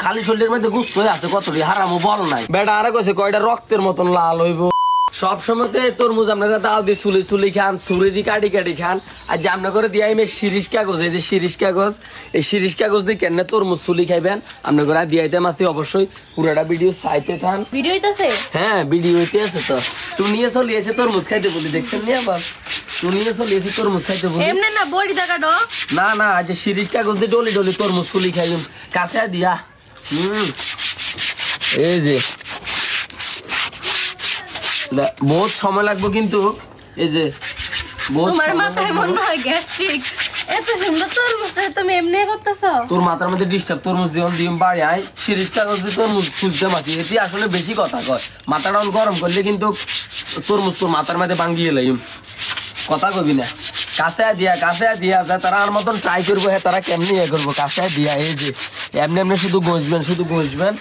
খালি শরীরের মধ্যে গুস্ত হয়ে আছে কতটি হারামো বল নাই বেটা আরে কইছে কয়টা রক্তের মতন লাল হইব সব সময়তে তরমুজ আপনারা দাও দিয়ে চুলি চুলি খান ছুরি দিয়ে কাটি কাটি খান আর যে আপনার করে দিয়ে আমি শিরিষ কাগজ এই যে শিরিষ কাগজ এই শিরিষ কাগজ দিয়ে কেন তরমুজ চুলি খাইবেন আপনার করে দিয়াইতে মাসি অবশ্যই পুরোটা ভিডিও চাইতে থান ভিডিও হইতাছে হ্যাঁ ভিডিও হইতে আছে তো তুই নিয়ে চলি এসে তরমুজ খাইতে বলি দেখছেন নি আবার তুই নিয়ে চলি এসে তরমুজ খাইতে বলি এমনে না বড়ি দাগাডো না না আজ শিরিষ কাগজ দিয়ে ডলি ডলি তরমুজ চুলি খাইম কাছে দিয়া এই যে বহুত সময় লাগবে কিন্তু এই যে তোমার মাথায় মনে হয় গ্যাস্ট্রিক এত সুন্দর তরমুজ তুমি এমনি করতেছো তোর মাথার মধ্যে ডিস্টার্ব তরমুজ দিম বাড়ি আয় শিরিষ কাগজ দিয়ে তরমুজ ফুলতে মাছি এটি আসলে বেশি কথা কয় মাথাটা গরম করলে কিন্তু তরমুজ তোর মাথার মধ্যে ভাঙ্গিয়ে লাইম কথা কবি না কাছে দিয়া যায় তারা আর মতন ট্রাই করবো হ্যাঁ তারা কেমনি ইয়ে করবো কাছে দিয়া এই যে এমনি এমনি শুধু ঘষবেন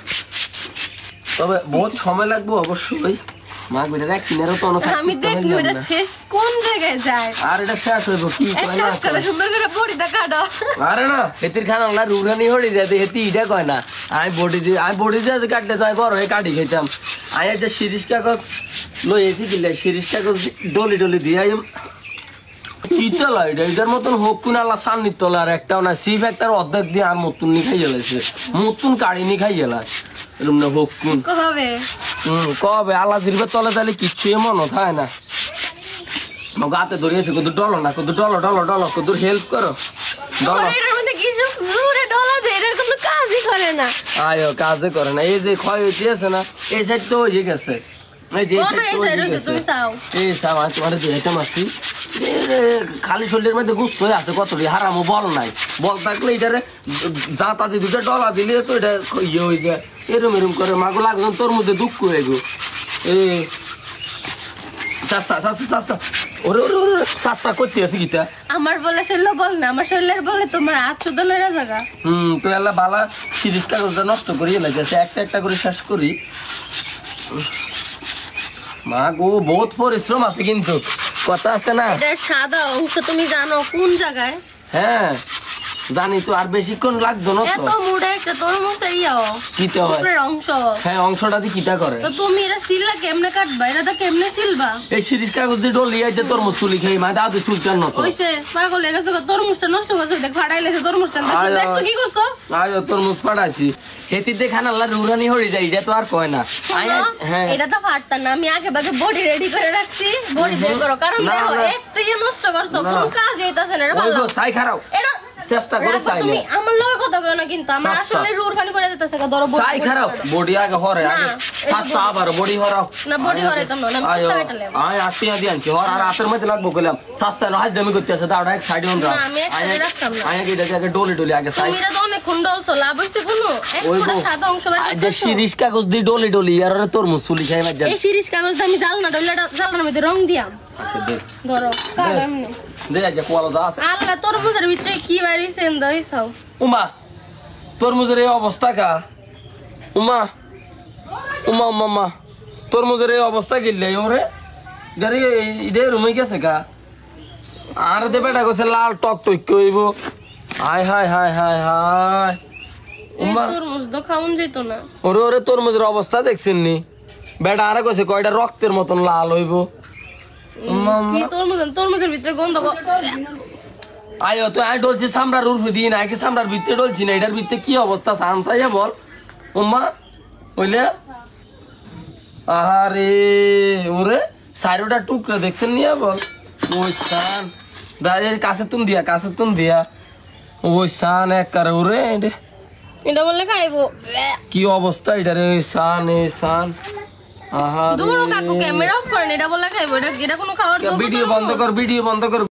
তবে বহুত সময় লাগবে অবশ্যই মা বেটা দেখ কিনারও তো আমি দেখি এটা শেষ কোন জায়গায় যায় আর এটা শেষ হইব কি কয় না একটা সুন্দর করে বড়ি দাগাডো আরে না এতির খানা না রুরানি হড়ি যায় এতি এটা কয় না আমি বডি দিয়ে কাটতে তো বড় হয়ে কাটি খাইতাম আই যে শিরিষ কাগজ লই এসি কিলে শিরিষ কাগজ ডলি ডলি দিয়ে ইতলা এটার মতন হোক কোন আল্লাহ সান্নির তলা আর একটাও না সিফ একটার অর্ধেক দিয়ে আর মতুন নি খাই গেলাছে মতুন কাড়ি নি খাই গেলা এরকম না হোক কোন কবে আল্লাহ জিরবে তলে তাহলে কিচ্ছু এমন হয় না গাতে ধরিয়েছে কত ডলো না কত ডলো কত হেল্প করো আয়ো কাজে করে না এই যে ক্ষয় হয়েছে আছে না এই সাইড তো হয়ে গেছে খালি শরীরের মধ্যে গুস্ত হয়ে আছে কতটি হারামো বল নাই বল থাকলে এটারে জাঁতা দিয়ে দুটো ডলা দিলে তো এটা ইয়ে হয়ে যায় এরম করে মাগো লাগজন তোর মধ্যে দুঃখ হয়ে গো সাস্তা করতে আছে গীতা আমার বলে শৈল বল না আমার শৈলের বলে তোমার হাত শুদ্ধ লইরা জায়গা তো এলা বালা শিরিষ কাগজটা নষ্ট করি লাগছে একটা করে শেষ করি মা গো বহুত পরিশ্রম আছে কিন্তু কথা আছে না এটা সাদা অংশ তুমি জানো কোন জায়গায় হ্যাঁ জানি তো আর বেশিক্ষণ লাগতো না এত মোটা একটা তরমুজের ইয়াও কিতে হয় উপরের অংশ হ্যাঁ অংশটা দিয়ে কিটা করে তো তুমি এটা সিললা কেমনে কাটবা এটা তো কেমনে সিলবা এই শিরিষ কাগজ দিয়ে ডলি আইতে তরমুজ চুলি খাই মা দাও সুলতান না তো কইছে পাগল এর কাছে তরমুজটা নষ্ট করছে দেখ ফাড়াইলেছে তরমুজটা দেখছো কি করছো আয়ো তরমুজ ফাড়াইছি হেতিতে খান আল্লাহ রুরানি হয়ে যায় এটা তো আর কয় না হ্যাঁ এটা তো ফাড়তা না আমি আগে ভাগে বডি রেডি করে রাখছি বডি দিয়ে করো কারণ দেখো একটা নষ্ট করছো কোন কাজ হইতাছে না এটা ভালো সাই খারাপ চেষ্টা করে চাইলে তুমি আমার লগে কথা কও না কিন্তু আমার আসলে রুর পানি পড়ে যেতেছে কা ধরো সাই খারাপ বডি আগে হরে আগে ফাস্ট আবার বডি হরাও না বডি হরে তো না আমি কাটালে আয় আটিয়া দিয়ানছি হর আর রাতের মধ্যে লাগবো কইলাম সাস্তা না হাজ জমি করতে আছে দাওড়া এক সাইডে অন রাখ আয় আগে এটা আগে ডলি আগে সাই তুমি তো অনেক খুন্ডল চলা বসতে কোনো একটা সাদা অংশ বাকি যে শিরিষ কাগজ দি ডলি আর তরমুজ চুলি খাই মাঝে এই শিরিষ কাগজ আমি জাল না জ্বালানোর মধ্যে রং দিয়াম আচ্ছা দে ধরো কাট এমনি দে যা কোয়ালা দাস আল্লাহ তরমুজের ভিতরে কি বাইরিছে এন্দাইছাও উমা তরমুজের এই অবস্থা কা উমা তরমুজের এই অবস্থা গিললে ওরে গাড়ি ইদে রুমে গেছে কা আর দে বেটা কইছে লাল টক কইব হায় উমা তরমুজ তো খাউন যেত না ওরে তরমুজের অবস্থা দেখছেন নি বেটা আর কইছে কয়টা রক্তের মতন লাল হইব কি তরমুজের ভিতরে গন্ধ আয়ো তো আই ডলছি সামরার উর্ফে দিই না কি সামরার ভিতরে ডলছি না এটার ভিতরে কি অবস্থা সানসাইয়া বল উম্মা বললে আহারে ওরে সাইরোটা টুকরা দেখছেন নিয়ে বল ওই সান দাঁড়িয়ে কাছে তুম দিয়া ওই সান এক কারে ওরে এটা বললে খাইবো কি অবস্থা এটা রে সান আহারে দূর কাকু ক্যামেরা অফ করেন এটা বললে খাইবো এটা কোনো খাওয়ার ভিডিও বন্ধ কর